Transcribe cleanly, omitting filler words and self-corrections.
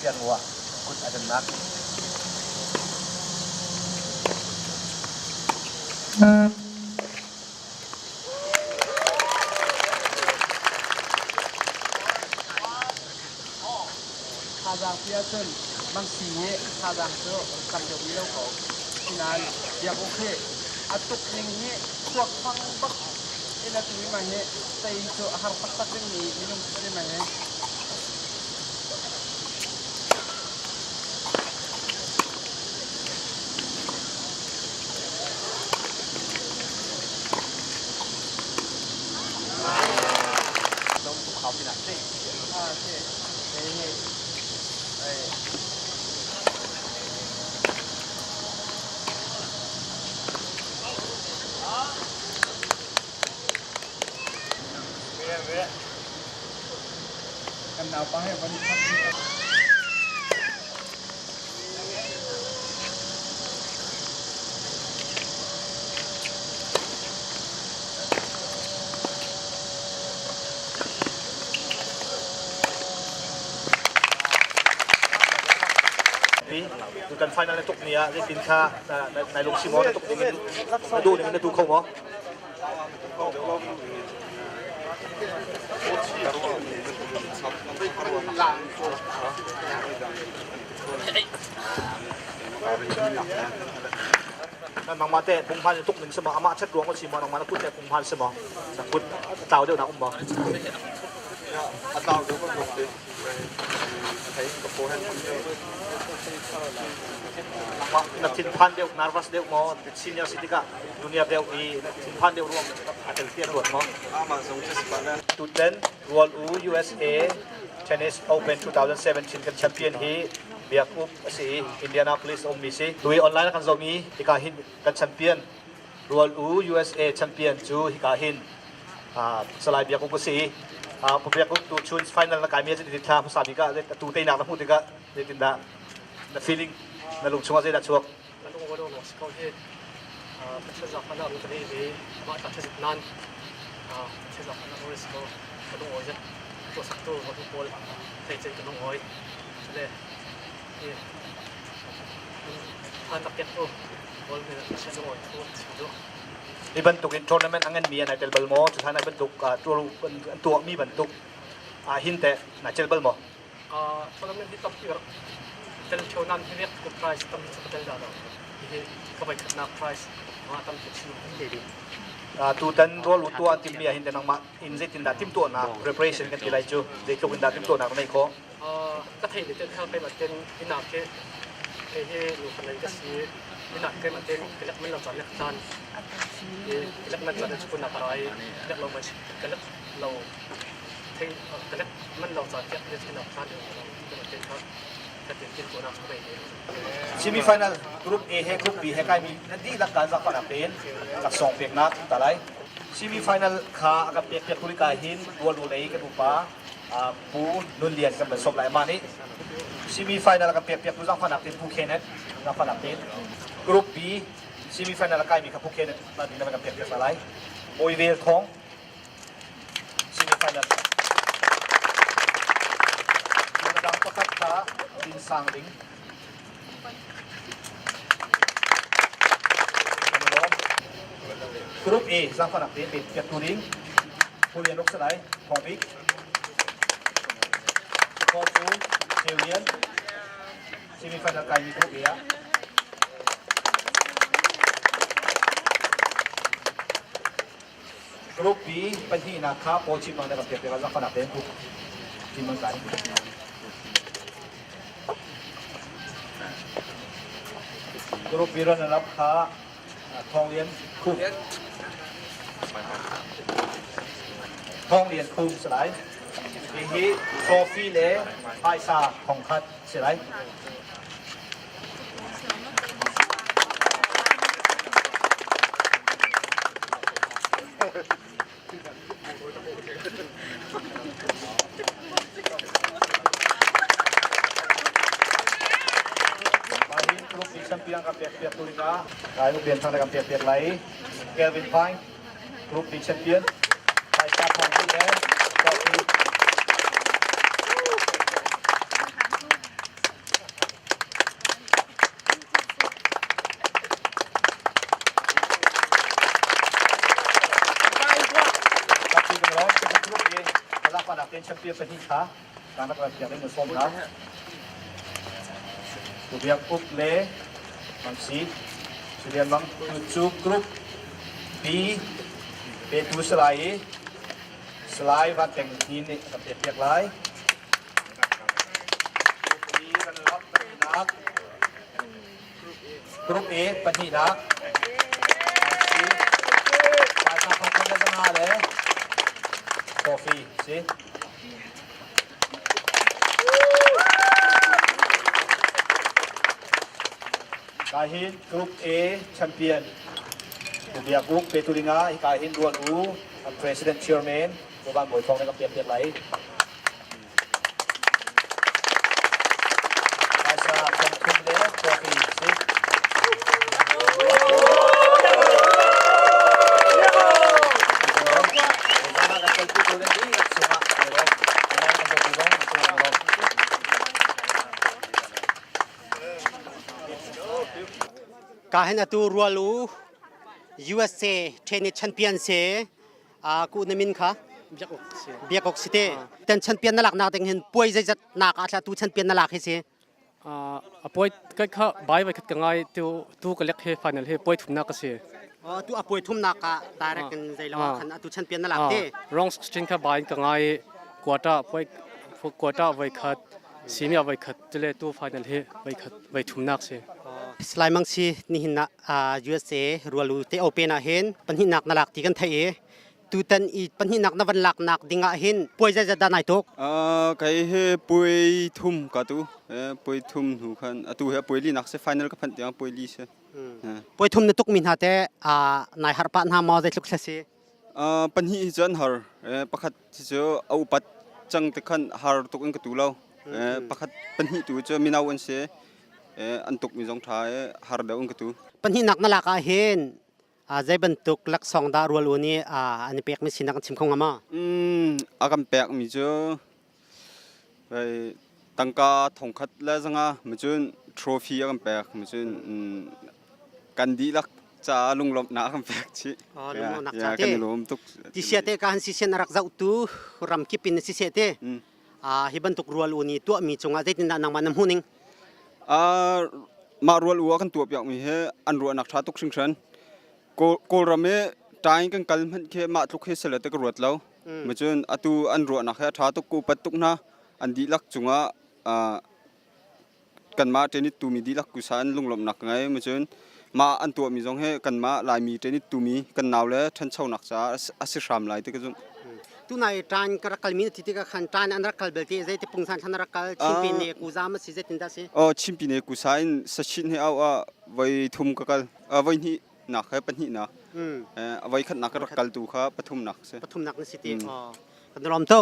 ตียนวัวกุดอาจารย์นักข้าจังเพียร์บางสิ่งเนี่ยข้าจังเจอกันเดี๋ยวนี้เราเขาที่นั่นอยากโอเคอัตุกหนึ่งเนี่ยพวกฟังบักเอ็นตัวนี้มาเนี่ยแต่อีกตัวอาหารปักตักเรื่องนี้มีน้องได้ไหมเนี่ยเขาเป็นอะไรกันเอาไปให้วันนี้ครับดูกันไฟนั่นตุกเนี้ยได้กินค่าในลงชิมอตุกนี้มาดูนี่มันดูเขาหมอนั่นบางมาเตะพงพันตุกหนึ่งสมออามาชัดดวงก็ชิมอน้องมาแล้วพูดแต่พงพันสมอนักพูดเต่าเดียวนะอุ้มบอเต่าเดียวก็ลงดิใช้กระโปรงให้นักทินพันเดียวนาร์วัสเดียวมอซีเนียร์ซิติกาดุนยาเดียวอีทินพันเดียวรวมอาจจะเทียนรวมมอตุเดนรัวลู USA Tennis Open 2017กันแชมเปี้ยนฮีเบียกุบสีอินเดียนาโพลิสอมมิซีดูออนไลน์กันโซมีฮิกาฮินกันแชมเปี้ยนรัวลู USA แชมเปี้ยนจูฮิกาฮินสลายเบียกุบสีผมเบียกุบตูชูนส์ไฟนอลนักการเมียจะติดตามภาษาดีก็ตูเตยหนักนะพูดดีก็ได้ติดตามthe feeling na lung chunga zeda chuak ano ko do nos ko he pachha za khana ru tani ni ma ta this nan pachha za khana ru ko ko oi ja to sak to ko pol thai chen ko oi le e han tak ket to bol me pachha zo oi to do iban tuk in tournament angan mi na telbal mo chu thana iban tuk tu mi ban tuk hinte na telbal mo tournament di top tier tel chonan hinek ko prize tam sa tel da hi kabay na prize ma tam kitsin hindi tu tan rol tu an tim mi hin nang ma in zai tin da tim tu na preparation kan tilai chu zai tuk in da tim tu na nei ko ka thai ni tel khang pe ma ten ina ke he lu kan lai ka si ina ke ma ten kelak men lo chan lek tan kelak men chan chu na parai kelak lo ma kelak lo thai kelak men lo chan ke ni na tan ke ten ka semi final group A ให้ group B ให้ใครมีนั่นดีหลักการสักคนเป็นหลักสองเปียกนักแต่ไร semi final ขากับเปียกคุริกาหินวัวดูเลยกันอุปาปูนุ่นเลียนกันเป็นศพหลายมานี้ semi final กับเปียกรู้จักคนนักเป็นผู้เคนเน็ตนักคนนักเป็น group B semi final ใครมีกับผู้เคนเน็ตมาดีนั่นกับเปียกอะไรโอยเวลทอง semi finalดังก็ทักษะดินสางลิงกรุ๊ป A สร้างผนังเป็นเปียกตูริงผู้เรียนลูกสไลด์ของบิ๊กคอฟูเซลเลียนซีมีไฟนักการมีกรุ๊ป A กรุ๊ป B เป็นที่นาคาโปชิมันกับเปียกสร้างผนังเป็นทุกทีมเหมือนกันกรุ๊ป B รันรับค้าทองเลียนคู่ทองเลียนคู่สไลด์อีกทีโซฟีเล่ไอซาของคัดสไลด์กับเปียกตุลิกาลายลูกเรียนทางกับเปียกไหลเกลวินไพน์กรุ๊ปดีแชมเปี้ยนไทยชาทองที่แล้วก็คือ รักปนักเป็นแชมเปี้ยนเป็นที่ขาการนักเรียนได้เงินส้มนะตัวเบียกุ๊บเล่มังซีสุเรียนมังจูกรุ๊ปปีเป็นตัวสไลด์วันแต่งทีนี่กับเปียกไล่กรุ๊ปเอปฏินักไปทำคนละนาเลยกาแฟสิกาฮินกรุ๊ปเอแชมเปี้ยนตัวเบียกุ๊กเปตุลิงากาฮินรวนอูPresident Chairman ตัวบ้านบวยทองได้กับเปียกไหลไปสระคนขึ้นเลยกาแฟสิการให้ตัวรัวลู USA Tennis Champion เสกูนมินค่ะเบียกอกสิเตแต่แชมเปี้ยนนั่นหลักนาแต่เห็นป่วยใจจัดหนักอาจจะตัวแชมเปี้ยนนั่นหลักให้เสียป่วยก็ข้าใบไปขัดกันไงตัวก็เล็กให้ฟันนั่นให้ป่วยทุ่มนักก็เสียตัวป่วยทุ่มนักอะตายแล้วกันใจเราขันตัวแชมเปี้ยนนั่นหลักเต้ร้องสตริงข้าใบกันไงกว่าจะป่วยกว่าจะไว้ขัดซีเมียไว้ขัดจะเลยตัวฟันนั่นให้ไว้ขัดไว้ทุ่มนักเสียสไลมังซีนี่หินะUSA รัวลูเตโอเปนเห็นปัญหาหนักนั่นหลักที่กันไทยตูตันอีปัญหาหนักนับวันหลักหนักดิ่งเห็นป่วยใจจะด้านไหนทุกใครให้ป่วยทุ่มก็ตัวป่วยทุ่มหูขันตัวให้ป่วยลีนักเสียไฟนอลก็พันเดียวป่วยลีเสียป่วยทุ่มในทุกมินหาแต่นายฮาร์ปันหามอได้ลุกเสียปัญหาจันฮาร์ประคัดที่จะเอาปัดจังแต่ขันฮาร์ตุกอันกตัวเราประคัดปัญหาตัวจะมีนาวันเสียอันตุกมีสองท้ายฮาร์เดอันกตัวปัญหาหนักนั่นหลักเห็นใจบรรทุกลักสองดาวรัวลูนี่อันนี้เปียกไม่สินักชิมของอามาอากันเปียกมีเจอไปตั้งกาทงคัดแล้วจังอ่ะมีจุนทรอฟี่อากันเปียกมีจุนกันดีลักจะลุงลบหนากันเปียกชิลุงลบหนักจ้าเต้ที่เสียเต้การสิเสียนรักเจ้าตู้รำคิปินสิเสียเต้ให้บรรทุกรัวลูนี่ตัวมีจงอาใจตินนางมันน้ำหูนิงมารัวลูกันตัวเปียกมีเฮอันรัวนักชาตุกชิงชันโกรำเมตายกันกัลมันแค่มาทุกเฮสเลตกรวดแล้วมาจนอตูอันรัวนักแค่ชาตุกกูปัดตุกนะอันดีลักจุงะกันมาเจนิตูมีดีลักกุศลลุงหลบหนักไงมาจนมาอันตัวมีจงเฮกันมาลายมีเจนิตูมีกันนาวแล้วท่านเช่าหนักจ้าอาศิรามลายที่กระจุนตัวนายจานกระกัลมีนที่กันจานอันรักกัลเบลที่ใจที่ปุ่งสันทันรักกัลชิมปีเนกูซามสิเจตินดาสิชิมปีเนกูซานสัชชินให้เอาไว้ทุ่มกัลไว้นี่นักให้ปัญหานักไว้ขัดนักรักกัลตูข้าปฐุมนักปฐุมนักนี่สิตีกันรอมโต